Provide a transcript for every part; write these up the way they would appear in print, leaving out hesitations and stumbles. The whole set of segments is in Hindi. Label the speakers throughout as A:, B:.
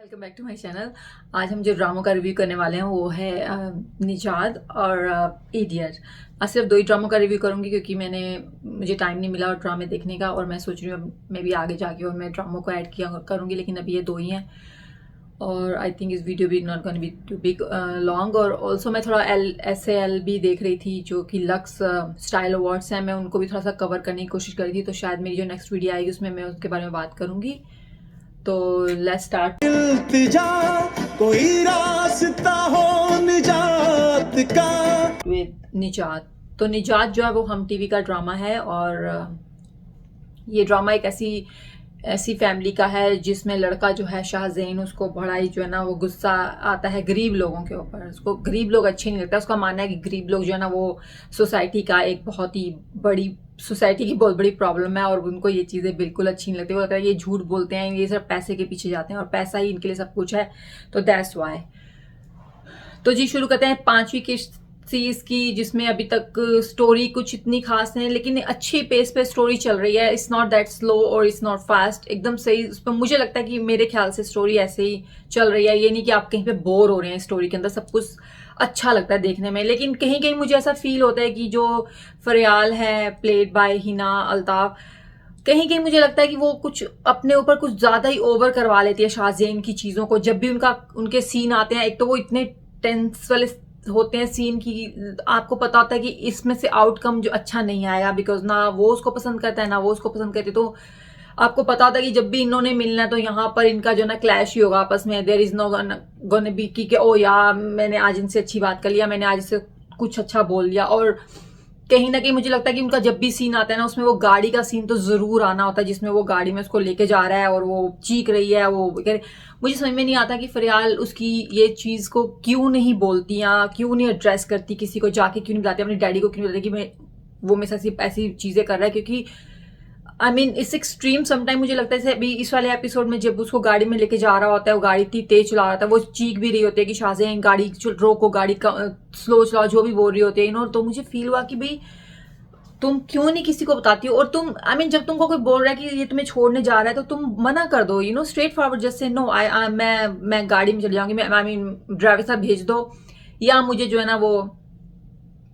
A: Welcome back to my channel. आज हम जो ड्रामों का रिव्यू करने वाले हैं वो है निजात और इडियट। आज सिर्फ दो ही ड्रामों का रिव्यू करूंगी क्योंकि मुझे टाइम नहीं मिला और ड्रामे देखने का, और मैं सोच रही हूँ मैं भी आगे जाके और मैं ड्रामों को ऐड किया करूंगी, लेकिन अभी ये दो ही हैं और आई थिंक इस वीडियो भी not gonna be too big long. और ऑल्सो मैं थोड़ा SAL भी देख रही थी जो कि लक्स स्टाइल अवार्ड्स हैं, मैं उनको भी थोड़ा सा कवर करने की कोशिश कर रही थी, तो शायद मेरी जो नेक्स्ट वीडियो आएगी उसमें मैं उसके बारे में बात करूंगी। तो लेट्स स्टार्ट। कोई रास्ता हो निजात का विद निजात। तो निजात जो है वो हम टीवी का ड्रामा है, और ये ड्रामा एक ऐसी फैमिली का है जिसमें लड़का जो है शाहज़ैन, उसको बड़ा ही जो है ना वो गुस्सा आता है गरीब लोगों के ऊपर। उसको गरीब लोग अच्छे नहीं लगता। उसका मानना है कि गरीब लोग जो है ना वो सोसाइटी का एक बहुत ही बड़ी सोसाइटी की बहुत बड़ी प्रॉब्लम है, और उनको ये चीज़ें बिल्कुल अच्छी नहीं लगती। वो लगता है ये झूठ बोलते हैं, ये सिर्फ पैसे के पीछे जाते हैं और पैसा ही इनके लिए सब कुछ है, तो दैट्स वाई। तो जी शुरू करते हैं 5वीं किस्त सीरीज की, जिसमें अभी तक स्टोरी कुछ इतनी खास नहीं, लेकिन अच्छी पेस पे स्टोरी चल रही है। इट्स नॉट दैट स्लो और इट्स नॉट फास्ट, एकदम सही। उस पर मुझे लगता है कि मेरे ख्याल से स्टोरी ऐसे ही चल रही है। ये नहीं कि आप कहीं पे बोर हो रहे हैं स्टोरी के अंदर, सब कुछ अच्छा लगता है देखने में, लेकिन कहीं कहीं मुझे ऐसा फील होता है कि जो फरियाल है प्लेड बाय हिना अल्ताफ, कहीं कहीं मुझे लगता है कि वो कुछ अपने ऊपर कुछ ज्यादा ही ओवर करवा लेती है शाहज़ैन की चीजों को। जब भी उनके सीन आते हैं, एक तो वो इतने टेंस वाले होते हैं सीन की, आपको पता होता है कि इसमें से आउटकम जो अच्छा नहीं आएगा, बिकॉज ना वो उसको पसंद करता है ना वो उसको पसंद करती, तो आपको पता होता है कि जब भी इन्होंने मिलना है तो यहाँ पर इनका जो ना क्लैश ही होगा आपस में। There is no gonna be कि ओ यार मैंने आज इनसे अच्छी बात कर लिया, मैंने आज इससे कुछ अच्छा बोल लिया। और कहीं ना कहीं मुझे लगता है कि उनका जब भी सीन आता है ना, उसमें वो गाड़ी का सीन तो जरूर आना होता है, जिसमें वो गाड़ी में उसको लेके जा रहा है और वो चीख रही है, वो मुझे समझ में नहीं आता कि फरियाल उसकी ये चीज को क्यों नहीं बोलती या क्यों नहीं एड्रेस करती, किसी को जाके क्यों नहीं बताती, अपने डैडी को क्यों नहीं बताती कि वो मेरे साथ ऐसी चीजें कर रहा है। क्योंकि I mean it's extreme sometime. मुझे लगता है अभी इस वाले एपिसोड में जब उसको गाड़ी में लेके जा रहा होता है, वो गाड़ी इतनी तेज चला रहा था, वो चीख भी रही होती है कि शाहज़ैन गाड़ी रोको, गाड़ी स्लो चलाओ, जो भी बोल रही होती है। तो मुझे फील हुआ कि भाई तुम क्यों नहीं किसी को बताती हो, और तुम आई मीन जब तुमको कोई बोल रहा है कि ये तुम्हें छोड़ने जा रहा है तो तुम मना कर दो, straight forward, just say no मैं गाड़ी में चली जाऊंगी, आई मीन ड्राइवर साहब भेज दो, या मुझे जो है ना वो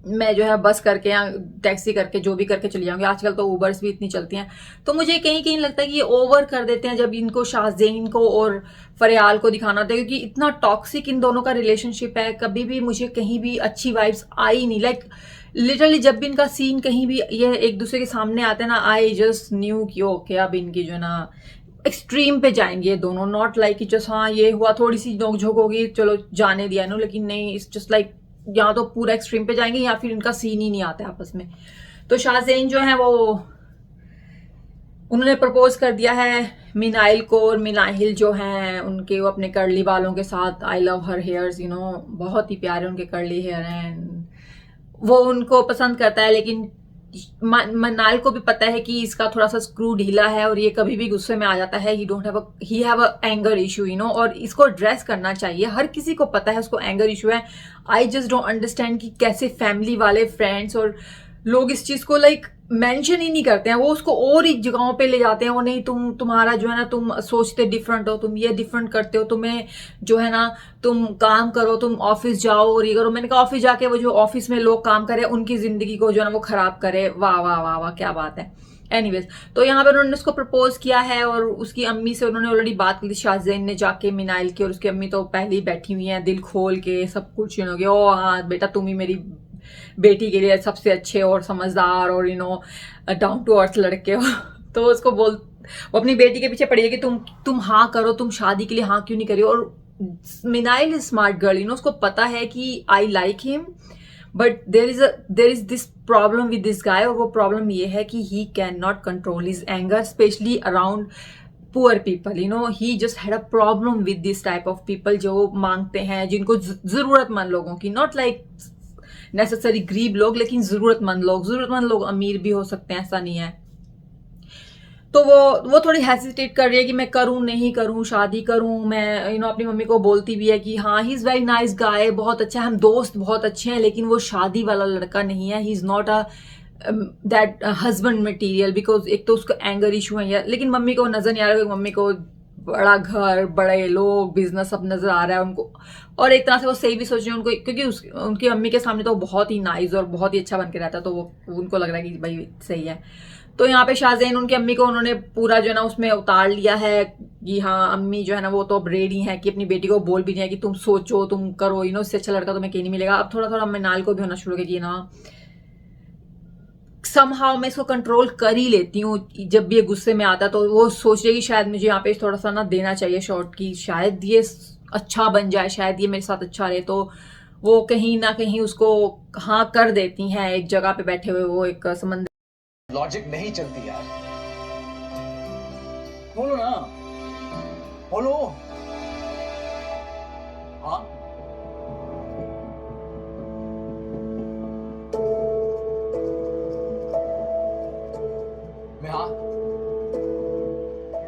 A: मैं जो है बस करके या टैक्सी करके जो भी करके चली जाऊंगी। आजकल तो उबर्स भी इतनी चलती हैं। तो मुझे कहीं कहीं लगता है कि ये ओवर कर देते हैं जब इनको शाहज़ैन को और फरियाल को दिखाना होता है, क्योंकि इतना टॉक्सिक इन दोनों का रिलेशनशिप है। कभी भी मुझे कहीं भी अच्छी वाइब्स आई नहीं। लाइक लिटरली जब भी इनका सीन कहीं भी ये एक दूसरे के सामने आते हैं ना, आई जस्ट न्यू कि ओके अब इनकी जो है ना एक्सट्रीम पे जाएंगे ये दोनों। नॉट लाइक कि जस्ट हाँ ये हुआ, थोड़ी सी नोकझोंक होगी, चलो जाने दिया नो, लेकिन नहीं, इट्स जस्ट लाइक या तो पूरा एक्सट्रीम पे जाएंगे या फिर इनका सीन ही नहीं आता आपस में। तो शाहज़ैन जो है वो उन्होंने प्रपोज कर दिया है मिनाइल को, और मिनाइल जो है उनके वो अपने कर्ली बालों के साथ, आई लव हर हेयर्स, बहुत ही प्यारे उनके कर्ली हेयर हैं, वो उनको पसंद करता है। लेकिन मनाइल को भी पता है कि इसका थोड़ा सा स्क्रू ढीला है और ये कभी भी गुस्से में आ जाता है। He have a anger issue, और इसको एड्रेस करना चाहिए। हर किसी को पता है उसको एंगर इशू है। आई जस्ट डोंट अंडरस्टैंड कि कैसे फैमिली वाले, फ्रेंड्स और लोग इस चीज को लाइक मेंशन ही नहीं करते हैं। वो उसको और ही जगहों पे ले जाते हैं। वो नहीं, तुम्हारा जो है ना, तुम सोचते डिफरेंट हो, तुम ये डिफरेंट करते हो, तुम्हें जो है ना तुम काम करो, तुम ऑफिस जाओ और ये करो। मैंने कहा ऑफिस जाके वो जो ऑफिस में लोग काम करे उनकी जिंदगी को जो है ना वो खराब करे। वाह वाह वाह वाह, क्या बात है। एनीवेज, तो यहाँ पर उन्होंने उसको प्रपोज किया है और उसकी अम्मी से उन्होंने ऑलरेडी बात की थी शाहज़ैन ने जाके मिनाइल की, और उसकी अम्मी तो पहले ही बैठी हुई है दिल खोल के सब कुछ ओ हाँ बेटा तुम ही मेरी बेटी के लिए सबसे अच्छे और समझदार और डाउन टू अर्थ लड़के हो। तो उसको वो अपनी बेटी के पीछे पड़ी है कि तुम हाँ करो, तुम शादी के लिए हाँ क्यों नहीं करी। और मिनाइल इज स्मार्ट गर्ल, उसको पता है कि I like him, but there is this problem with this guy, और वो प्रॉब्लम ये है कि he can not control his anger, specially around poor people. He just had a problem with this type of people जो मांगते हैं, जिनको जरूरतमंद लोगों की, नॉट लाइक नेसेसरी गरीब लोग, लेकिन जरूरतमंद लोग अमीर भी हो सकते हैं, ऐसा नहीं है। तो वो थोड़ी हेसिटेट कर रही है कि मैं करूं नहीं करूं, शादी करूं। मैं अपनी मम्मी को बोलती भी है कि हाँ he is very nice guy, बहुत अच्छा है, हम दोस्त बहुत अच्छे हैं, लेकिन वो शादी वाला लड़का नहीं है। He is not a that husband material, because एक तो उसको एंगर इशू है, लेकिन मम्मी को नजर नहीं आ रहा है, मम्मी को बड़ा घर, बड़े लोग, बिजनेस सब नजर आ रहा है उनको, और एक तरह से वो सही भी सोच रही है उनको, क्योंकि उनकी अम्मी के सामने तो बहुत ही नाइस और बहुत ही अच्छा बन के रहता है, तो वो उनको लग रहा है कि भाई सही है। तो यहाँ पे शाहज़ैन उनकी अम्मी को उन्होंने पूरा जो है ना उसमें उतार लिया है कि हाँ अम्मी जो है ना वो तो अब रेडी है कि अपनी बेटी को बोल भी नहीं है कि तुम सोचो, तुम करो, इससे अच्छा लड़का तुम्हें कहीं नहीं मिलेगा। अब थोड़ा थोड़ा मिनाल को भी होना शुरू हो गया कि ना समहाउ मैं इसको कंट्रोल कर ही लेती हूँ, जब भी ये गुस्से में आता है तो वो सोच रही है कि शायद मुझे यहाँ पे थोड़ा सा ना देना चाहिए शॉर्ट, की शायद ये अच्छा बन जाए, शायद ये मेरे साथ अच्छा रहे। तो वो कहीं ना कहीं उसको हाँ कर देती हैं, एक जगह पे बैठे हुए वो एक समंदर।
B: लॉजिक नहीं चलती यार, बोलो ना, बोलो। हाँ मैं,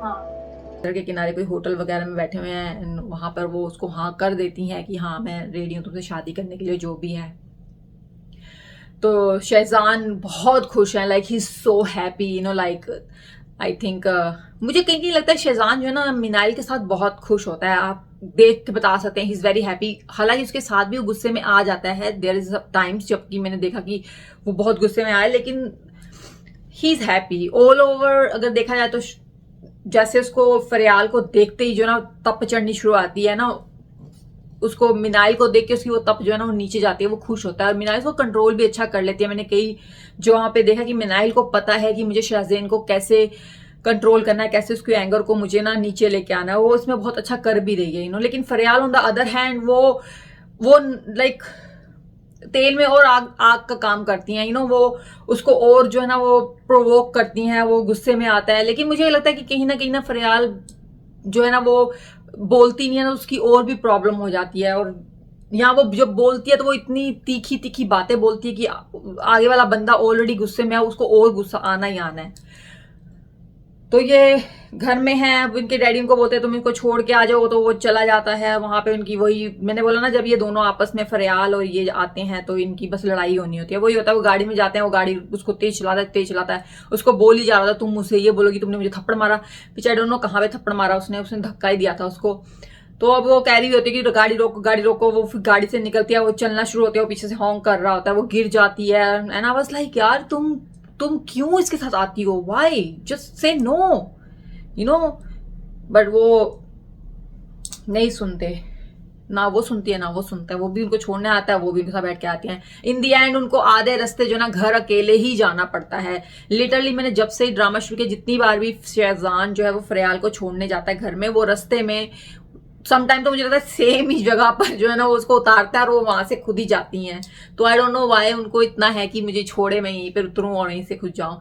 B: हाँ
A: के किनारे कोई होटल वगैरह में बैठे हुए हैं, वहां पर वो उसको हाँ कर देती हैं कि हाँ मैं रेडी हूँ तुमसे शादी करने के लिए, जो भी है। तो शहजान बहुत खुश है, like he is so happy, like I think मुझे कहीं कहीं लगता है शहजान जो है ना मिनाइल के साथ बहुत खुश होता है, आप देख के बता सकते हैं ही इज वेरी हैप्पी। हालांकि उसके साथ भी वो गुस्से में आ जाता है, देयर इज टाइम्स जबकि मैंने देखा कि वो बहुत गुस्से में आया, लेकिन he is happy all over. अगर देखा जाए तो जैसे उसको फरियाल को देखते ही जो ना तप चढ़नी शुरू आती है ना, उसको मिनाइल को देख के उसकी वो तप जो है ना वो नीचे जाती है, वो खुश होता है और मिनाइल को कंट्रोल भी अच्छा कर लेती है। मैंने कई जो वहां पे देखा कि मिनाइल को पता है कि मुझे शाहज़ैन को कैसे कंट्रोल करना है, कैसे उसके एंगर को मुझे ना नीचे लेके आना है, वो इसमें बहुत अच्छा कर भी रही है लेकिन फरियाल ऑन द अदर हैंड वो लाइक तेल में और आग आग का काम करती हैं वो उसको और जो है ना वो प्रोवोक करती हैं, वो गुस्से में आता है। लेकिन मुझे लगता है कि कहीं ना फरियाल जो है ना वो बोलती नहीं है ना, उसकी और भी प्रॉब्लम हो जाती है। और यहाँ वो जब बोलती है तो वो इतनी तीखी तीखी बातें बोलती है कि आगे वाला बंदा ऑलरेडी गुस्से में है, उसको और गुस्सा आना ही आना है। तो ये घर में है, अब इनके डैडी उनको बोलते हैं तुम इनको छोड़ के आ जाओ, तो वो चला जाता है वहां पे। उनकी वही मैंने बोला ना, जब ये दोनों आपस में फरियाल और ये आते हैं तो इनकी बस लड़ाई होनी होती है। वही होता है, वो गाड़ी में जाते हैं, वो गाड़ी उसको तेज चलाता है, उसको बोल ही जा रहा था तुम मुझसे ये बोलोगी तुमने मुझे थप्पड़ मारा, बेचारे दोनों कहाँ पे थप्पड़ मारा उसने धक्का ही दिया था उसको। तो अब वो कह रही होती है कि गाड़ी रोको, वो फिर गाड़ी से निकलती है, वो चलना शुरू होती है, वो पीछे से हॉन्क कर रहा होता है, वो गिर जाती है। एंड आई वाज लाइक यार तुम क्यों इसके साथ आती हो, why, just say no but वो नहीं सुनते, ना वो सुनती है ना वो सुनता है। वो भी उनको छोड़ने आता है, वो भी उनके साथ बैठ के आते हैं। इन दी एंड उनको आधे रास्ते जो ना घर अकेले ही जाना पड़ता है। लिटरली मैंने जब से ही ड्रामा शुरू किया, जितनी बार भी शहजान जो है वो फरियाल को छोड़ने जाता है घर में, वो रास्ते में समटाइम तो मुझे लगता है सेम ही जगह पर जो है ना वो उसको उतारता है और वो वहां से खुद ही जाती हैं। तो आई डोंट नो व्हाई उनको इतना है कि मुझे छोड़े, मैं यहीं पर उतरूं और यहीं से खुद जाऊं।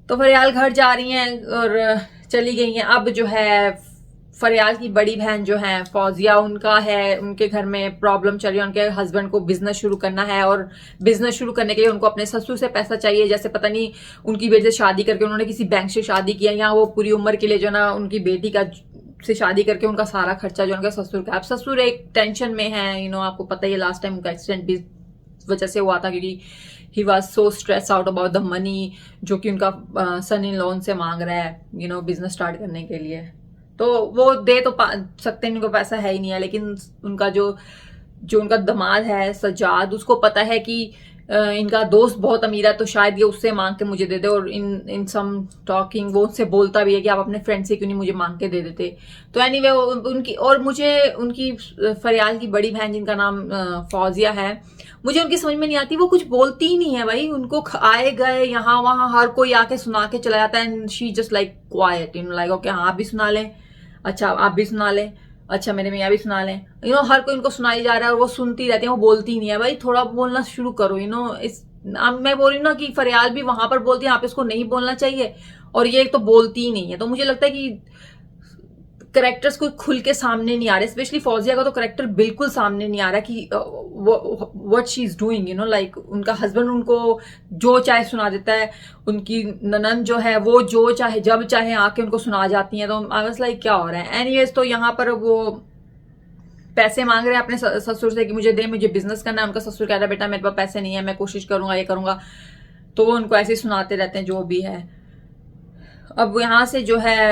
A: तो फरियाल घर जा रही हैं और चली गई हैं। अब जो है फरियाल की बड़ी बहन जो है फौजिया, उनका है उनके घर में प्रॉब्लम चल रही है। उनके हस्बैंड को बिजनेस शुरू करना है और बिजनेस शुरू करने के लिए उनको अपने ससुर से पैसा चाहिए। जैसे पता नहीं उनकी बेटी से शादी करके उन्होंने किसी बैंक से शादी किया, या वो पूरी उम्र के लिए जो ना उनकी बेटी का से शादी करके उनका सारा खर्चा जो उनका ससुर का। अब ससुर एक टेंशन में है, आपको पता ही है लास्ट टाइम उनका एक्सीडेंट भी वजह से हुआ था, क्योंकि he was so stress out about the money जो कि उनका सन इन लोन से मांग रहा है बिजनेस स्टार्ट करने के लिए। तो वो दे तो सकते हैं, उनको पैसा है ही नहीं है, लेकिन उनका जो उनका दामाद है सजाद, उसको पता है कि इनका दोस्त बहुत अमीर है, तो शायद ये उससे मांग के मुझे दे दे। और इन सम टॉकिंग वो उससे बोलता भी है कि आप अपने फ्रेंड से क्यों नहीं मुझे मांग के दे देते। तो एनीवे उनकी और मुझे उनकी फरियाल की बड़ी बहन जिनका नाम फौजिया है, मुझे उनकी समझ में नहीं आती, वो कुछ बोलती ही नहीं है भाई। उनको आए गए यहाँ वहां हर कोई आके सुना के चला जाता है, and she just like quite, like okay हाँ आप भी सुना लें, अच्छा आप भी सुना लें, अच्छा मेरे मियाँ भी सुना लें, हर कोई उनको सुनाई जा रहा है और वो सुनती रहती है, वो बोलती नहीं है। भाई थोड़ा बोलना शुरू करो, मैं बोल रही हूँ ना कि फरियाल भी वहां पर बोलती है, यहाँ पे उसको नहीं बोलना चाहिए, और ये तो बोलती ही नहीं है। तो मुझे लगता है कि करेक्टर्स को खुल के सामने नहीं आ रहे, स्पेशली फौजिया का तो करेक्टर बिल्कुल सामने नहीं आ रहा कि what she is doing, like उनका हस्बैंड उनको जो चाहे सुना देता है, उनकी ननन जो है वो जो चाहे जब चाहे आके उनको सुना जाती हैं। तो आई वाज लाइक क्या हो रहा है। एनीवेज तो यहाँ पर वो पैसे मांग रहे हैं अपने ससुर से कि मुझे दे, मुझे बिजनेस करना है। उनका ससुर कह रहा है बेटा मेरे पास पैसे नहीं है, मैं कोशिश करूंगा, ये करूंगा। तो वो उनको ऐसे सुनाते रहते हैं जो भी है। अब यहाँ से जो है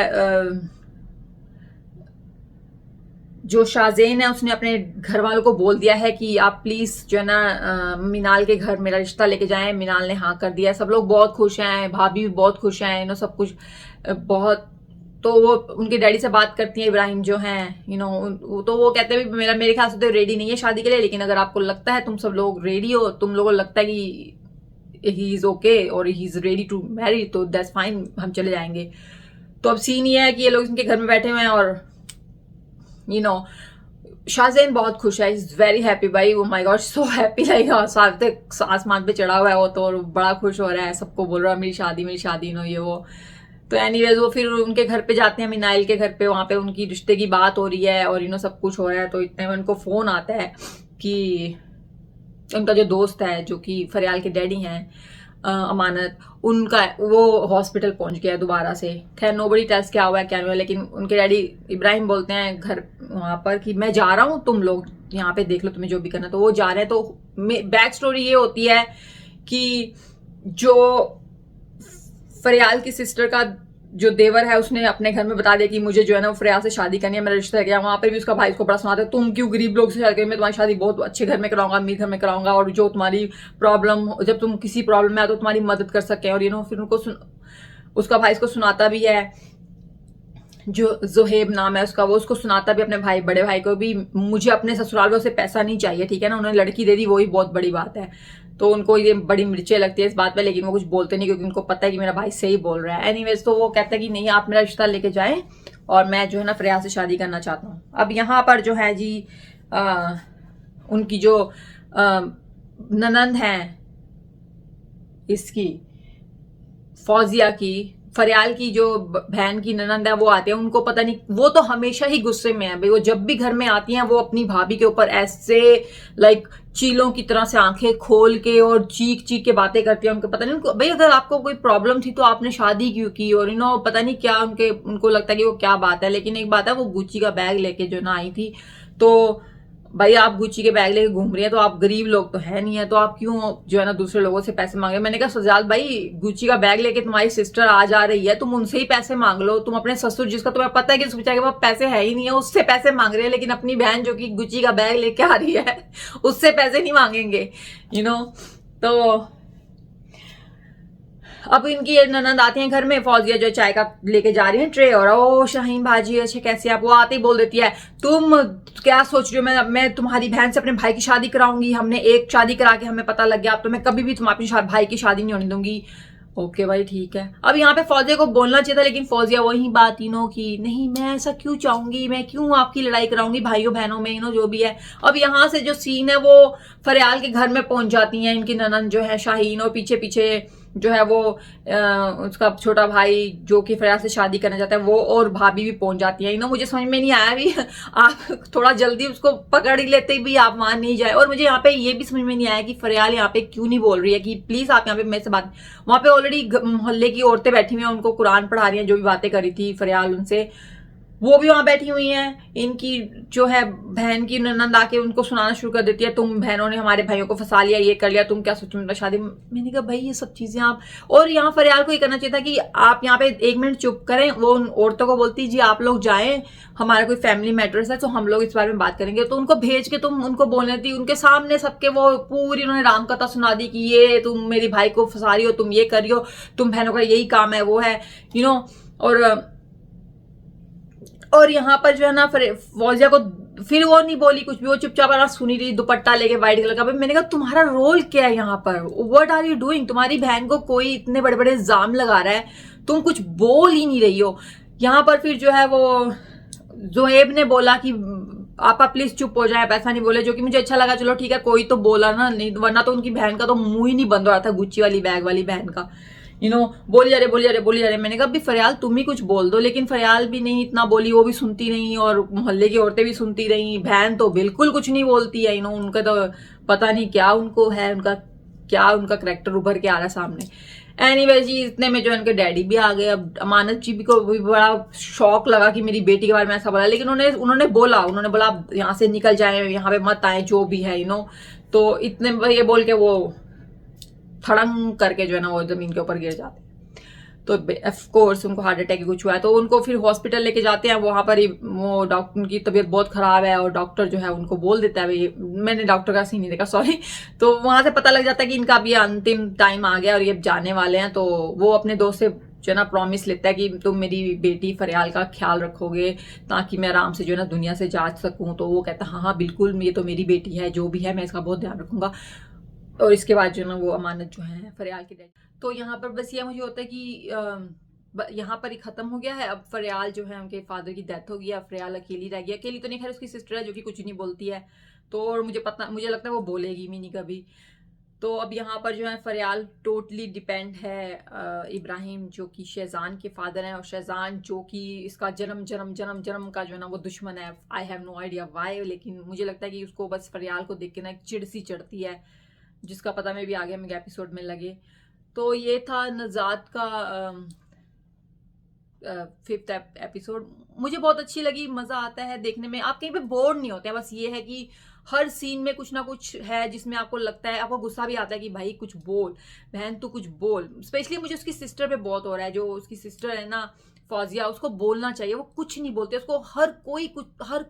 A: जो शाहजेन है उसने अपने घर वालों को बोल दिया है कि आप प्लीज जो है ना मिनाल के घर मेरा रिश्ता लेके जाएं। मिनाल ने हाँ कर दिया है, सब लोग बहुत खुश हैं, भाभी भी बहुत खुश हैं, सब कुछ बहुत। तो वो उनके डैडी से बात करती है इब्राहिम जो हैं, तो वो कहते हैं मेरे ख्याल से तो रेडी नहीं है शादी के लिए, लेकिन अगर आपको लगता है, तुम सब लोग रेडी हो, तुम लोगों को लगता है कि ही इज ओके और he is ready to marry, तो दैट्स फाइन, हम चले जाएंगे। तो अब सीन ये है कि ये लोग इनके घर में बैठे हुए हैं और शाहजेन बहुत खुश है, इज वेरी हैप्पी भाई, oh my God so happy, like आसमान पे चढ़ा हुआ है वो तो, और बड़ा खुश हो रहा है, सबको बोल रहा है मेरी शादी ये वो। तो एनीवेज वो फिर उनके घर पे जाते हैं, मिनाइल के घर पे, वहां पे उनकी रिश्ते की बात हो रही है और सब कुछ हो रहा है। तो इतने में उनको फोन आता है कि उनका जो दोस्त है जो कि फरियाल के डैडी हैं अमानत, उनका वो हॉस्पिटल पहुंच गया दोबारा से। खैर नोबडी टेस्ट क्या हुआ है क्या नहीं हुआ, लेकिन उनके डैडी इब्राहिम बोलते हैं घर वहां पर कि मैं जा रहा हूं, तुम लोग यहाँ पे देख लो तुम्हें जो भी करना। तो वो जा रहे हैं। तो बैक स्टोरी ये होती है कि जो फरियाल की सिस्टर का जो देवर है उसने अपने घर में बता दिया कि मुझे जो है ना फरियाल से शादी करनी है, मेरा रिश्ता है। वहां पर भी उसका भाई उसको बड़ा सुनाता है, तुम क्यों गरीब लोग से शादी करें, मैं तुम्हारी शादी बहुत अच्छे घर में कराऊंगा, अमीर घर में कराऊंगा, और जो तुम्हारी प्रॉब्लम, जब तुम किसी प्रॉब्लम में आए तो तुम्हारी मदद कर सके। और फिर उनको उसका भाई उसको सुनाता भी है, जो जोहेब नाम है उसका, वो उसको सुनाता भी अपने भाई, बड़े भाई को भी, मुझे अपने ससुराल में उसे पैसा नहीं चाहिए, ठीक है ना, उन्होंने लड़की दे दी, वही बहुत बड़ी बात है। तो उनको ये बड़ी मिर्चें लगती है इस बात पे, लेकिन वो कुछ बोलते नहीं क्योंकि उनको पता है कि मेरा भाई सही बोल रहा है। एनीवेज तो वो कहता है कि नहीं, आप मेरा रिश्ता लेके जाएं और मैं जो है ना फरियाल से शादी करना चाहता हूँ। अब यहाँ पर जो है जी उनकी जो ननंद है इसकी फौजिया की, फरियाल की जो बहन की ननंद है, वो आते हैं, उनको पता नहीं, वो तो हमेशा ही गुस्से में है भाई, वो जब भी घर में आती हैं वो अपनी भाभी के ऊपर ऐसे लाइक चीलों की तरह से आंखें खोल के और चीख चीख के बातें करती है। उनको पता नहीं, उनको भाई अगर आपको कोई प्रॉब्लम थी तो आपने शादी क्यों की, और पता नहीं क्या उनको लगता है कि वो क्या बात है। लेकिन एक बात है, वो गुच्ची का बैग लेके जो ना आई थी, तो भाई आप गुच्ची के बैग लेके घूम रही है तो आप गरीब लोग तो है नहीं है, तो आप क्यों जो है ना दूसरे लोगों से पैसे मांगे। मैंने कहा सजाद भाई, गुच्ची का बैग लेके तुम्हारी सिस्टर आ जा रही है, तुम उनसे ही पैसे मांग लो। तुम अपने ससुर, जिसका तुम्हें पता है कि उस बेचारे के पास पैसे है ही नहीं है, उससे पैसे मांग रहे हैं, लेकिन अपनी बहन जो कि गुच्ची का बैग लेके आ रही है उससे पैसे नहीं मांगेंगे। तो अब इनकी ननद आती हैं घर में, फौजिया जो चाय का लेके जा रही है ट्रे, और ओ शाहीन भाजी अच्छे कैसे आप, वो आते ही बोल देती है तुम क्या सोच रही हो, मैं तुम्हारी बहन से अपने भाई की शादी कराऊंगी, हमने एक शादी करा के हमें पता लग गया, अब तो मैं कभी भी तुम अपनी भाई की शादी नहीं होने दूंगी। ओके भाई ठीक है। अब यहाँ पे फौजिया को बोलना चाहिए था, लेकिन फौजिया वही बात की नहीं, मैं ऐसा क्यों चाहूंगी, मैं क्यों आपकी लड़ाई कराऊंगी भाइयों बहनों में, जो भी है। अब यहाँ से जो सीन है वो फरियाल के घर में पहुंच जाती है इनकी ननद जो है शाहीन, और पीछे पीछे जो है वो उसका छोटा भाई जो कि फरियाल से शादी करना चाहता है वो, और भाभी भी पहुंच जाती है। मुझे समझ में नहीं आया भी आप थोड़ा जल्दी उसको पकड़ ही लेते भी आप वहां नहीं जाए। और मुझे यहाँ पे ये भी समझ में नहीं आया कि फरियाल यहाँ पे क्यों नहीं बोल रही है कि प्लीज आप यहाँ पे मेरे से बात, वहां पे ऑलरेडी मोहल्ले की औरतें बैठी हुई हैं, उनको कुरान पढ़ा रही हैं, जो भी बातें करी थी फरियाल उनसे, वो भी वहां बैठी हुई हैं। इनकी जो है बहन की ननद आके उनको सुनाना शुरू कर देती है, तुम बहनों ने हमारे भाइयों को फंसा लिया, ये कर लिया, तुम क्या सोचो मतलब शादी। मैंने कहा भाई ये सब चीजें आप, और यहाँ फरियाल को ये करना चाहिए था कि आप यहाँ पे 1 मिनट चुप करें। वो उन औरतों को बोलती जी आप लोग जाएं, हमारा कोई फैमिली मैटर्स है तो हम लोग इस बारे में बात करेंगे। तो उनको भेज के तुम उनको बोलने दी, उनके सामने सबके वो पूरी उन्होंने रामकथा सुना दी कि ये तुम मेरी भाई को फंसा रही हो, तुम ये कर रही हो, तुम बहनों का यही काम है, वो है और यहाँ पर जो है ना फौजिया को फिर वो नहीं बोली कुछ भी, वो चुपचाप आराम सुनी रही, दुपट्टा लेके व्हाइट कलर का। मैंने कहा तुम्हारा रोल क्या है यहाँ पर, व्हाट आर यू डूइंग, तुम्हारी बहन को कोई इतने बड़े बड़े इल्जाम लगा रहा है, तुम कुछ बोल ही नहीं रही हो। यहाँ पर फिर जो है वो जोहेब ने बोला कि आपा प्लीज चुप हो जाए, पैसा नहीं बोले, जो कि मुझे अच्छा लगा, चलो ठीक है कोई तो बोला ना, नहीं वरना तो उनकी बहन का तो मुंह ही नहीं बंद हो रहा था, गुच्ची वाली बैग वाली बहन का, बोली जा रहे। मैंने कहा भी फरियाल तुम ही कुछ बोल दो, लेकिन फरियाल भी नहीं इतना बोली, वो भी सुनती नहीं, और मोहल्ले की औरतें भी सुनती रही, बहन तो बिल्कुल कुछ नहीं बोलती है। उनका तो पता नहीं क्या उनको है, उनका करैक्टर उभर के आ रहा है सामने। एनीवे जी इतने में जो इनके डैडी भी आ गए। अब अमानत जी भी को भी बड़ा शौक लगा कि मेरी बेटी के बारे में ऐसा बोला, लेकिन उन्होंने बोला आप यहाँ से निकल जाए, यहाँ पे मत आए, जो भी है तो इतने ये बोल के वो थड़ंग करके जो है ना वो जमीन के ऊपर गिर जाते। तो ऑफ कोर्स उनको हार्ट अटैक कुछ हुआ है, तो उनको फिर हॉस्पिटल लेके जाते हैं। वहां पर ही वो डॉक्टर, उनकी तबीयत बहुत खराब है और डॉक्टर जो है उनको बोल देता है, भाई मैंने डॉक्टर का सीन नहीं देखा, सॉरी। तो वहां से पता लग जाता है कि इनका अब ये अंतिम टाइम आ गया और ये जाने वाले हैं। तो वो अपने दोस्त से जो है ना प्रॉमिस लेता है कि तुम मेरी बेटी फरियाल का ख्याल रखोगे ताकि मैं आराम से जो है ना दुनिया से जा सकूं। तो वो कहता है हाँ हाँ बिल्कुल, ये तो मेरी बेटी है, जो भी है मैं इसका बहुत ध्यान रखूंगा। और इसके बाद जो ना वो अमानत जो है फरियाल की डेथ। तो यहाँ पर बस ये मुझे होता है कि यहाँ पर ही खत्म हो गया है। अब फरियाल जो है उनके फादर की डेथ हो गई, अब फरियाल अकेली रह गई। अकेली तो नहीं, खैर उसकी सिस्टर है जो कि कुछ नहीं बोलती है। तो और मुझे लगता है वो बोलेगी भी नहीं कभी। तो अब यहाँ पर जो है फरियाल टोटली डिपेंड है इब्राहिम जो कि शहजान के फादर हैं, और शहजान जो कि इसका जन्म जन्म जन्म जन्म का जो है ना वो दुश्मन है। I have no idea why, लेकिन मुझे लगता है कि उसको बस फरियाल को देख के ना एक चिढ़ सी चढ़ती है, जिसका पता मैं भी आगे मेरे एपिसोड में लगे। तो ये था नजात का 5th एपिसोड। मुझे बहुत अच्छी लगी, मजा आता है देखने में, आप कहीं पे बोर नहीं होते हैं। बस ये है कि हर सीन में कुछ ना कुछ है जिसमें आपको लगता है, आपको गुस्सा भी आता है कि भाई कुछ बोल, बहन तू कुछ बोल। स्पेशली मुझे उसकी सिस्टर पे बहुत हो रहा है, जो उसकी सिस्टर है ना फौजिया, उसको बोलना चाहिए, वो कुछ नहीं बोलते। उसको हर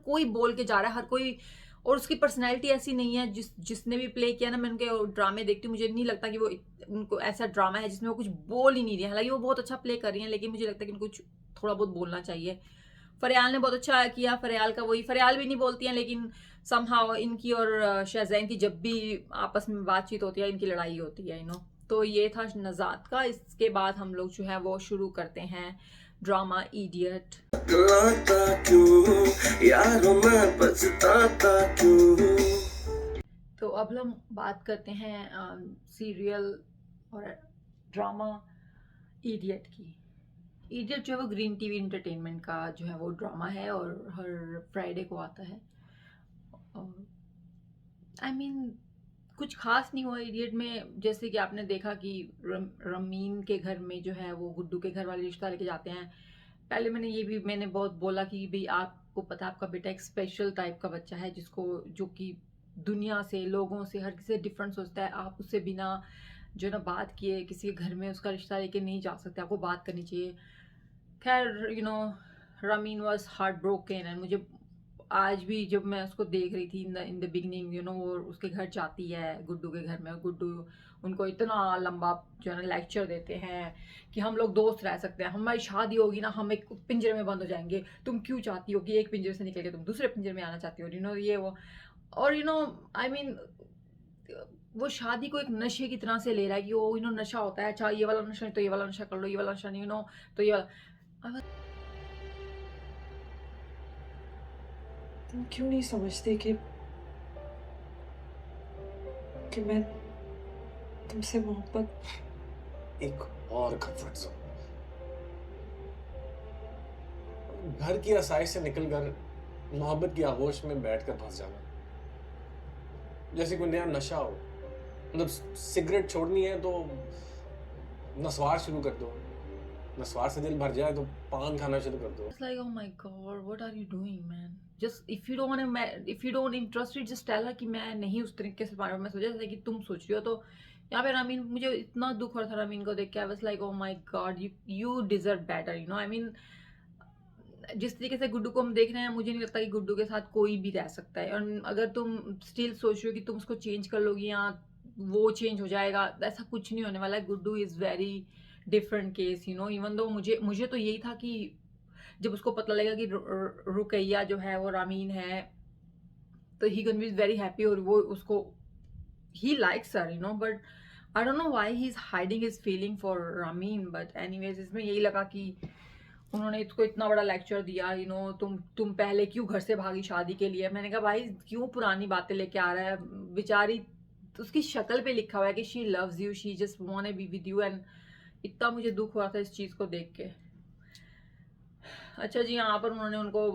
A: कोई बोल के जा रहा है, हर कोई। और उसकी पर्सनैलिटी ऐसी नहीं है, जिसने भी प्ले किया ना, मैं उनके ड्रामे देखती हूँ, मुझे नहीं लगता कि वो उनको ऐसा ड्रामा है जिसमें वो कुछ बोल ही नहीं रही है। हालांकि वो बहुत अच्छा प्ले कर रही हैं, लेकिन मुझे लगता है कि उनको कुछ थोड़ा बहुत बोलना चाहिए। फरियाल ने बहुत अच्छा किया, फरियाल का वही, फरियाल भी नहीं बोलती हैं, लेकिन समहाउ इनकी और शहजैन की जब भी आपस में बातचीत होती है, इनकी लड़ाई होती है, तो ये था नजात का। इसके बाद हम लोग जो है वो शुरू करते हैं ड्रामा इडियट। तो अब हम बात करते हैं सीरियल और ड्रामा इडियट की। इडियट जो है वो ग्रीन टीवी एंटरटेनमेंट का जो है वो ड्रामा है और हर फ्राइडे को आता है। आई मीन कुछ खास नहीं हुआ इडियट में। जैसे कि आपने देखा कि रमीन के घर में जो है वो गुड्डू के घर वाले रिश्ता लेके जाते हैं। पहले मैंने बहुत बोला कि भाई आपको पता है आपका बेटा एक स्पेशल टाइप का बच्चा है, जिसको जो कि दुनिया से, लोगों से, हर किसी से डिफरेंट सोचता है। आप उससे बिना जो ना बात किए किसी के घर में उसका रिश्ता लेके नहीं जा सकते, आपको बात करनी चाहिए। खैर ramen was heart broken, and मुझे आज भी जब मैं उसको देख रही थी इन द बिगनिंग, वो उसके घर जाती है गुड्डू के घर में, और गुड्डू उनको इतना लंबा जो है ना लेक्चर देते हैं कि हम लोग दोस्त रह सकते हैं, हमारी शादी होगी ना हम एक पिंजरे में बंद हो जाएंगे, तुम क्यों चाहती हो कि एक पिंजरे से निकल के तुम दूसरे पिंजरे में आना चाहती हो, ये वो। और आई मीन वो शादी को एक नशे की तरह से ले रहा है कि वो नशा होता है, अच्छा ये वाला नशा नहीं तो ये वाला नशा कर लो, ये वाला नशा नहीं तो ये वाला।
C: तुम क्यों नहीं समझते कि मैं तुमसे मोहब्बत।
D: एक और कंफर्ट जोन, घर की रसाई से निकलकर मोहब्बत की आगोश में बैठकर फंस जाना, जैसे कोई नया नशा हो। मतलब सिगरेट छोड़नी है तो नस्वार शुरू कर दो, नस्वार से दिल भर जाए तो पान खाना शुरू कर दो।
A: It's like, oh my god, what are you doing, man? Just if you don't interested, just tell her कि मैं नहीं उस तरीके से मैं सोचा था कि तुम सोच रही हो। तो यहाँ पे रमीन, मुझे इतना दुख हो रहा था रमीन को देख के। I was like, oh my god, you deserve better, I mean जिस तरीके से गुड्डू को हम देख रहे हैं, मुझे नहीं लगता कि गुड्डू के साथ कोई भी रह सकता है। और अगर तुम स्टिल सोच रहे हो कि तुम उसको चेंज कर लोगी या वो चेंज हो जाएगा, ऐसा कुछ नहीं होने वाला है। Guddu is very different case, even though मुझे तो यही था कि जब उसको पता लगेगा कि रुकैया जो है वो रामीन है, तो ही गन बी वेरी हैप्पी, और वो उसको he likes her, but I don't know why he is hiding his feeling for Ramin. But anyways, इसमें यही लगा कि उन्होंने इसको इतना बड़ा लेक्चर दिया, तुम पहले क्यों घर से भागी शादी के लिए। मैंने कहा भाई क्यों पुरानी बातें लेके आ रहा है, बेचारी उसकी शक्ल पे लिखा हुआ है कि she loves you, she just want to be with you, and इतना मुझे दुख हुआ था इस चीज को देख के। अच्छा जी, यहाँ पर उन्होंने उनको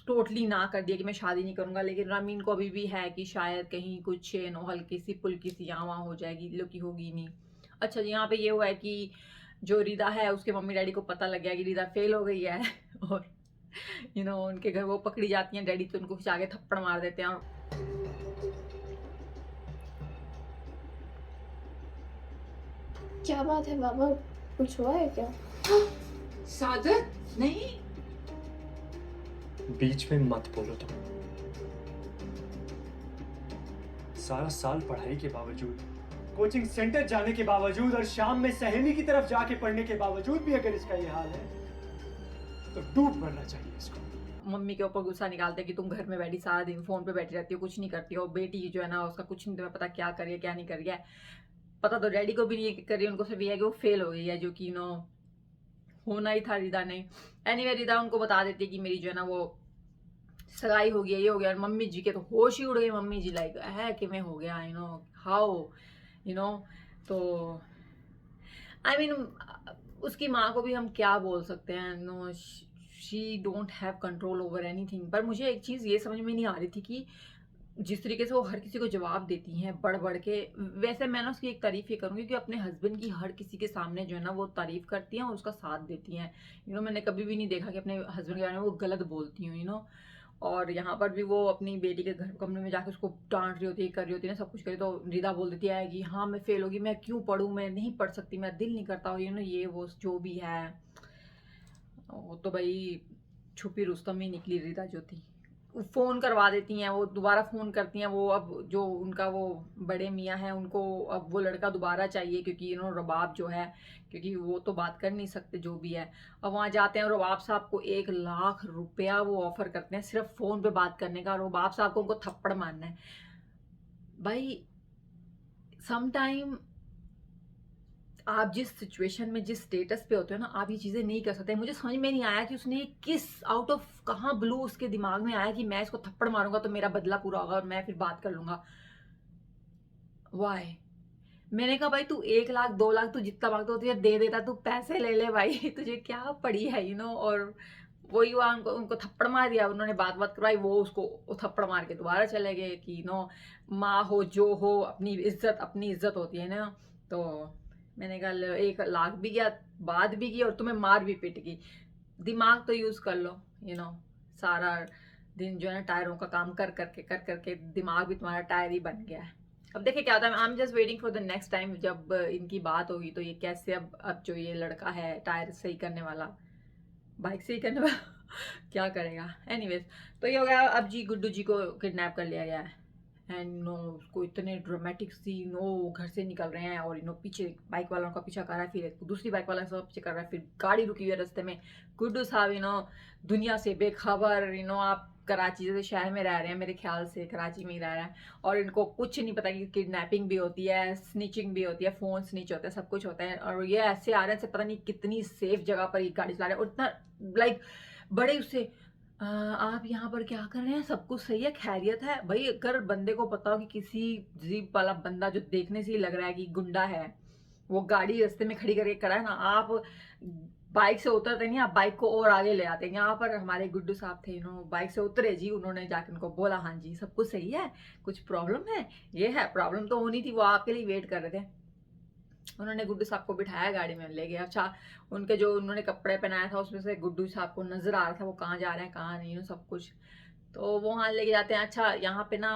A: टोटली ना कर दिया कि मैं शादी नहीं करूंगा, लेकिन रमीन को अभी भी है कि शायद कहीं कुछ हल्की सी पुल्की सी यहाँ वहाँ हो जाएगी, जो कि होगी नहीं। अच्छा जी, यहाँ पे ये हुआ है कि जो रिदा है उसके मम्मी डैडी को पता लग गया कि रिदा फेल हो गई है, और उनके घर वो पकड़ी जाती हैं डैडी, तो उनको कुछ आगे थप्पड़ मार देते हैं।
E: क्या बात है बाबा, कुछ हुआ है क्या?
A: सादत नहीं।
F: बीच में मत बोलो तुम। सारा साल पढ़ाई के बावजूद, कोचिंग सेंटर जाने के बावजूद और शाम में सहेली की तरफ जाके पढ़ने के बावजूद भी अगर इसका ये हाल है तो डूब मरना चाहिए इसको।
A: मम्मी के ऊपर गुस्सा निकालते हैं कि तुम घर में बैठी सारा दिन फोन पे बैठी रहती हो, कुछ नहीं करती हो। बेटी जो है ना उसका कुछ नहीं तुम्हें पता क्या कर रही है क्या नहीं कर रही है। पता तो डैडी को भी नहीं कर रही है, उनको सिर्फ ये है कि वो फेल हो गई है, जो कि होना ही था रिदा ने। एनीवे रिदा उनको बता देती है कि मेरी जो है ना वो सगाई हो गया, ये हो गया। और मम्मी जी के तो होश ही उड़ गई। मम्मी जी लाइक है कि मैं हो गया, हाउ तो आई मीन उसकी माँ को भी हम क्या बोल सकते हैं। She don't have control over anything. पर मुझे एक चीज़ ये समझ में नहीं आ रही थी कि जिस तरीके से वो हर किसी को जवाब देती हैं बढ़ बढ़ के। वैसे मैं ना उसकी एक तारीफ ये करूँगी कि अपने हस्बैंड की हर किसी के सामने जो है ना वो तारीफ करती हैं और उसका साथ देती हैं। मैंने कभी भी नहीं देखा कि अपने हस्बैंड के बारे में वो गलत बोलती हूँ। और यहाँ पर भी वो अपनी बेटी के घर कमरे में जाकर उसको डांट रही होती है, कर रही होती है ना, सब कुछ करी। तो रिदा बोल देती है कि हाँ मैं फेल होगी, मैं क्यों पढ़ूँ, मैं नहीं पढ़ सकती, मेरा दिल नहीं करता हो, ये वो जो भी है। वो तो भाई छुपी रुस्तम ही निकली रिदा जो थी। फ़ोन करवा देती हैं, वो दोबारा फ़ोन करती हैं। वो अब जो उनका वो बड़े मियाँ हैं उनको अब वो लड़का दोबारा चाहिए, क्योंकि रबाब जो है, क्योंकि वो तो बात कर नहीं सकते जो भी है। अब वहाँ जाते हैं, रबाब साहब को 1 लाख रुपया वो ऑफ़र करते हैं सिर्फ फ़ोन पे बात करने का। रबाब साहब को उनको थप्पड़ मारना है। भाई समटाइम आप जिस सिचुएशन में जिस स्टेटस पे होते हो ना, आप ये चीज़ें नहीं कर सकते। मुझे समझ में नहीं आया कि उसने किस आउट ऑफ कहाँ ब्लू उसके दिमाग में आया कि मैं इसको थप्पड़ मारूंगा तो मेरा बदला पूरा होगा और मैं फिर बात कर लूंगा। वाई? मैंने कहा भाई तू 1 लाख 2 लाख तू जितना मांगता हो तुझे दे देता, तू पैसे ले ले भाई, तुझे क्या पड़ी है और वही हुआ। उनको थप्पड़ मार दिया, उन्होंने बात करवाई, वो उसको थप्पड़ मार के दोबारा चले गए कि माँ हो जो हो अपनी इज्जत होती है ना। तो मैंने कहा 1 लाख भी गया, बात भी की और तुम्हें मार भी पिट गई। दिमाग तो यूज़ कर लो। सारा दिन जो है ना टायरों का काम कर करके दिमाग भी तुम्हारा टायर ही बन गया है। अब देखिए क्या होता है। I am just waiting for the next time जब इनकी बात होगी तो ये कैसे अब जो ये लड़का है टायर सही करने वाला, बाइक सही करने वाला क्या करेगा। एनीवेज तो ये हो गया। अब जी गुड्डू जी को किडनैप कर लिया गया है एंड उसको इतने ड्रामेटिक सीन, वो घर से निकल रहे हैं और पीछे बाइक वालों का पीछा कर रहा है, फिर दूसरी बाइक वाला सब पीछे कर रहा है, फिर गाड़ी रुकी हुई है रास्ते में। गुड्डू साहब दुनिया से बेखबर। आप कराची जैसे शहर में रह रहे हैं, मेरे ख्याल से कराची में ही रह रहे हैं, और इनको कुछ नहीं पता कि किडनैपिंग भी होती है, स्निचिंग भी होती है, फ़ोन स्निच होता है, सब कुछ होता है। और ये ऐसे आ रहे हैं, पता नहीं कितनी सेफ जगह पर ये गाड़ी चला रहे हैं और इतना लाइक बड़े उससे आप यहाँ पर क्या कर रहे हैं, सब कुछ सही है, खैरियत है। भाई अगर बंदे को पता हो कि किसी जीप वाला बंदा जो देखने से ही लग रहा है कि गुंडा है, वो गाड़ी रास्ते में खड़ी करके खड़ा है ना, आप बाइक से उतरते नहीं, आप बाइक को और आगे ले आते हैं। यहाँ पर हमारे गुड्डू साहब थे, बाइक से उतरे जी, उन्होंने जाकर उनको बोला हाँ जी सब कुछ सही है, कुछ प्रॉब्लम है, ये है। प्रॉब्लम तो होनी थी, वो आपके लिए वेट कर रहे थे। उन्होंने गुड्डू साहब को बिठाया, गाड़ी में ले गया। अच्छा उनके जो उन्होंने कपड़े पहनाया था उसमें से गुड्डू साहब को नजर आ रहा था वो कहाँ जा रहे हैं कहाँ नहीं, सब कुछ। तो वो वहाँ लेके जाते हैं। अच्छा यहाँ पे ना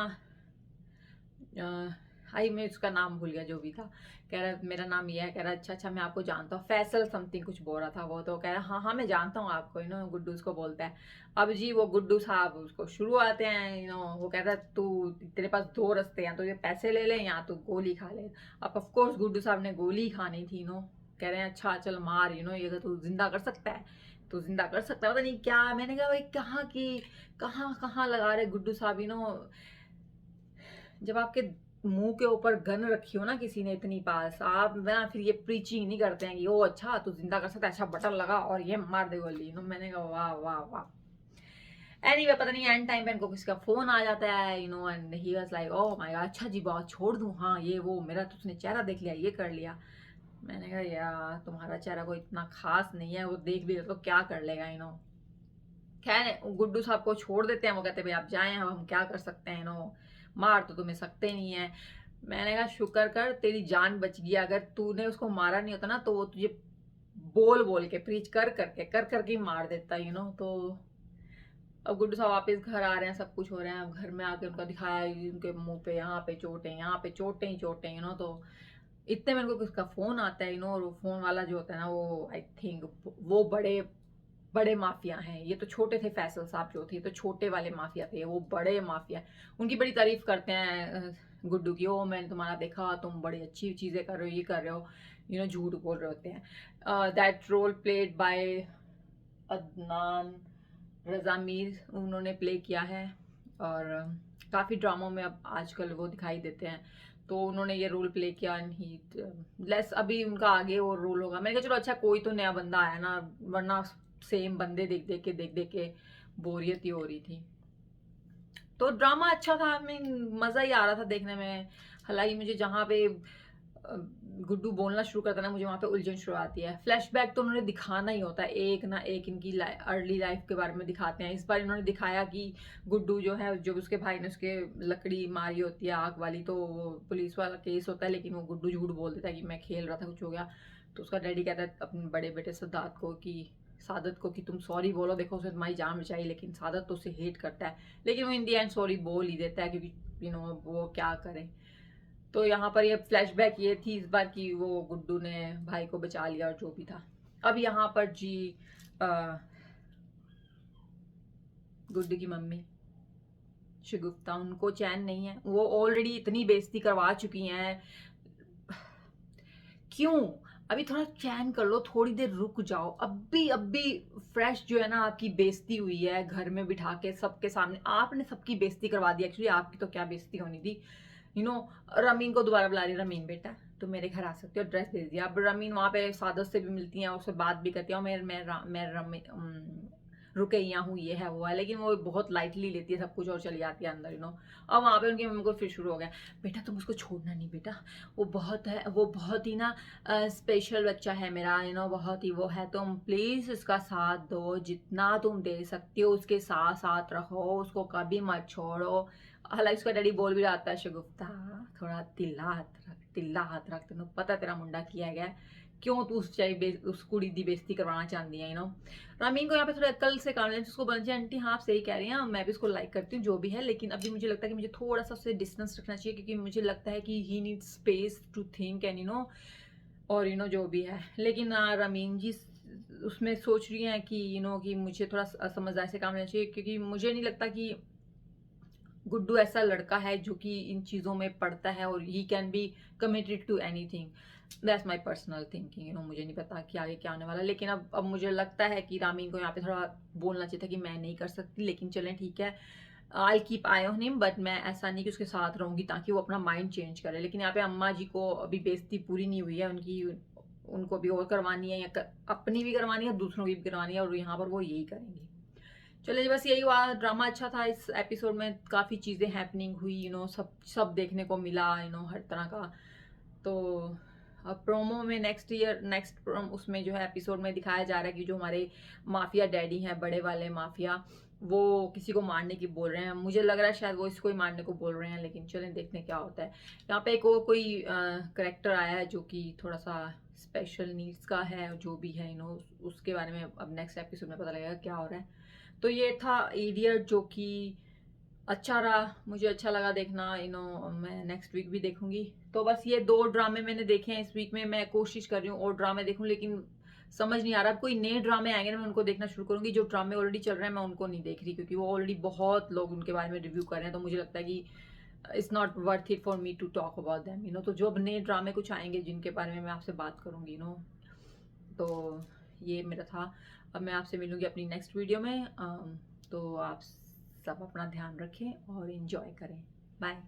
A: आई मैं उसका नाम भूल गया, जो भी था, कह रहा मेरा नाम ये है, कह रहा अच्छा मैं आपको जानता हूँ, फैसल समथिंग कुछ बोल रहा था वो। तो कह रहा हाँ मैं जानता हूँ आपको, गुड्डू उसको बोलता है। अब जी वो गुड्डू साहब उसको शुरू आते हैं, वो कहता है तू तेरे पास 2 रास्ते हैं, तो ये पैसे ले ले या तो गोली खा ले। अब ऑफकोर्स गुड्डू साहब ने गोली खानी थी। कह रहे हैं अच्छा चल मार, ये अगर तू जिंदा कर सकता है तो जिंदा कर सकता है, पता नहीं क्या। मैंने कहा भाई कहाँ की कहाँ लगा रहे गुड्डू साहब। जब आपके मुंह के ऊपर गन रखी हो ना किसी ने इतनी पास, आप ना फिर ये प्रीचिंग नहीं करते हैं कि ओ अच्छा तू जिंदा कर सकता है, अच्छा बटन लगा और ये मार दे गोली। मैंने कहा वाह वाह वाह। एनीवे पता नहीं एंड टाइम पे इनको किसी का फोन आ जाता है, and he was like oh my God, अच्छा जी बात छोड़ दूं, हाँ ये वो मेरा तो उसने चेहरा देख लिया, ये कर लिया। मैंने कहा यार तुम्हारा चेहरा कोई इतना खास नहीं है, वो देख भी तो क्या कर लेगा। खैर गुड्डू साहब को छोड़ देते हैं, वो कहते हैं भाई आप जाएं, हम क्या कर सकते हैं, मार तो तुम्हें सकते नहीं है। मैंने कहा शुक्र कर तेरी जान बच गई, अगर तूने उसको मारा नहीं होता ना तो वो तुझे बोल के प्रीच कर करके मार देता। तो अब गुड्डू साहब वापस घर आ रहे हैं, सब कुछ हो रहा है। अब घर में आके उनका दिखाया उनके मुंह पे यहाँ पे चोटें, यहाँ पे चोटें ही चोटें। तो इतने मेरे को किसका फ़ोन आता है और वो फ़ोन वाला जो होता है ना, वो आई थिंक वो बड़े बड़े माफिया हैं। ये तो छोटे थे, फैसल साहब जो थे तो छोटे वाले माफिया थे, वो बड़े माफिया। उनकी बड़ी तारीफ करते हैं गुड्डू की, ओ मैंने तुम्हारा देखा, तुम बड़ी अच्छी चीज़ें कर रहे हो, ये कर रहे हो, झूठ बोल रहे होते हैं। That role played by Adnan Raza Mir, उन्होंने प्ले किया है और काफ़ी ड्रामों में अब आजकल वो दिखाई देते हैं, तो उन्होंने ये रोल प्ले किया एंड ही लेस, अभी उनका आगे और रोल होगा। मैंने कहा चलो अच्छा कोई तो नया बंदा आया ना, वरना सेम बंदे देख देख के बोरियत ही हो रही थी। तो ड्रामा अच्छा था, मैं मज़ा ही आ रहा था देखने में। हालांकि मुझे जहाँ पे गुड्डू बोलना शुरू करता है ना, मुझे वहाँ पे उलझन शुरू आती है। फ्लैशबैक तो उन्होंने दिखाना ही होता है, एक ना एक इनकी अर्ली लाइफ के बारे में दिखाते हैं। इस बार इन्होंने दिखाया कि गुड्डू जो है, जो उसके भाई ने उसके लकड़ी मारी होती है आग वाली, तो पुलिस वाला केस होता है, लेकिन वो गुड्डू झूठ बोल देता है कि मैं खेल रहा था, कुछ हो गया। तो उसका डैडी कहता है अपने बड़े बेटे सादत को कि तुम सॉरी बोलो, देखो उसने तुम्हारी जान बचाई, लेकिन सादत तो उसे हेट करता है, लेकिन वो इन दी एंड सॉरी बोल ही देता है, क्योंकि वो क्या करे। तो यहाँ पर ये फ्लैशबैक ये थी इस बार कि वो गुड्डू ने भाई को बचा लिया और जो भी था। अब यहाँ पर जी गुड्डू की मम्मी शगुफ्ता, उनको चैन नहीं है, वो ऑलरेडी इतनी बेइज्जती करवा चुकी हैं, क्यों अभी थोड़ा चैन कर लो, थोड़ी देर रुक जाओ। अभी फ्रेश जो है ना आपकी बेइज्जती हुई है, घर में बिठा के सबके सामने आपने सबकी बेइज्जती करवा दी। एक्चुअली आपकी तो क्या बेइज्जती होनी थी, रमीन को दोबारा बुला रही, रमीन बेटा तुम मेरे घर आ सकते हो, ड्रेस भेज दिया। अब रमीन वहाँ पे सादत से भी मिलती हैं, उससे बात भी करती है, मैं रुकैया हूँ, ये है वो है, लेकिन वो बहुत लाइटली लेती है सब कुछ और चली जाती है अंदर। अब वहाँ पे उनकी मम्मी को फिर शुरू हो गया, बेटा तुम उसको छोड़ना नहीं बेटा, वो बहुत ही ना स्पेशल बच्चा है मेरा, बहुत ही वो है, तुम प्लीज उसका साथ दो, जितना तुम दे सकती हो उसके साथ साथ रहो, उसको कभी मत छोड़ो। हालांकि उसका डैडी बोल भी रहा था, शगुफ्ता थोड़ा तिल्ला हाथ रख, तेन पता तेरा मुंडा किया गया, क्यों तू उस कुड़ी दी बेइज्जती करवाना चाहती है। रामीन को यहाँ पे थोड़ा अक्ल से काम लेना, उसको बोलना चाहिए आंटी हाँ आप सही कह रही हैं, मैं भी उसको लाइक करती हूँ जो भी है, लेकिन अभी मुझे लगता है कि मुझे थोड़ा सा उससे डिस्टेंस रखना चाहिए, क्योंकि मुझे लगता है कि he need space to think and और जो भी है। लेकिन रामीन जी उसमें सोच रही हैं कि कि मुझे थोड़ा समझदारी से काम लेना चाहिए, क्योंकि मुझे नहीं लगता कि गुड्डू ऐसा लड़का है जो कि इन चीज़ों में पड़ता है और he can be committed to anything. That's my personal thinking, मुझे नहीं पता कि आगे क्या आने वाला, लेकिन अब मुझे लगता है कि रामीन को यहाँ पे थोड़ा बोलना चाहिए था कि मैं नहीं कर सकती, लेकिन चलें ठीक है, I keep I on him, but मैं ऐसा नहीं कि उसके साथ रहूंगी ताकि वो अपना माइंड चेंज करे। लेकिन यहाँ पे अम्मा जी को अभी बेइज्जती पूरी नहीं हुई है उनकी, उनको भी और करवानी है, या अपनी भी करवानी है, दूसरों की भी करवानी है, और यहाँ पर वो यही करेंगी। चलिए बस यही हुआ, ड्रामा अच्छा था। इस एपिसोड में काफ़ी चीज़ें हैपनिंग हुई, सब देखने को मिला, हर तरह का। तो अब प्रोमो में नेक्स्ट उसमें जो है एपिसोड में दिखाया जा रहा है कि जो हमारे माफिया डैडी हैं, बड़े वाले माफिया, वो किसी को मारने की बोल रहे हैं। मुझे लग रहा है शायद वो इसको ही मारने को बोल रहे हैं, लेकिन चलें देखते क्या होता है। यहाँ पे एक और कोई करेक्टर आया है जो कि थोड़ा सा स्पेशल नीड्स का है, जो भी है उसके बारे में अब नेक्स्ट एपिसोड में पता लगेगा क्या हो रहा है। तो ये था इडियट, जो कि अच्छा रहा, मुझे अच्छा लगा देखना, मैं नेक्स्ट वीक भी देखूंगी। तो बस ये 2 ड्रामे मैंने देखे हैं इस वीक में, मैं कोशिश कर रही हूँ और ड्रामे देखूं, लेकिन समझ नहीं आ रहा। अब कोई नए ड्रामे आएंगे ना, मैं उनको देखना शुरू करूंगी। जो ड्रामे ऑलरेडी चल रहे हैं मैं उनको नहीं देख रही, क्योंकि वो ऑलरेडी बहुत लोग उनके बारे में रिव्यू कर रहे हैं, तो मुझे लगता है कि it's not worth it for me to talk about them. तो जो अब नए ड्रामे कुछ आएंगे जिनके बारे में मैं आपसे बात करूंगी, तो ये मेरा था। अब मैं आपसे मिलूंगी अपनी नेक्स्ट वीडियो में। तो आप सब अपना ध्यान रखें और एंजॉय करें। बाय।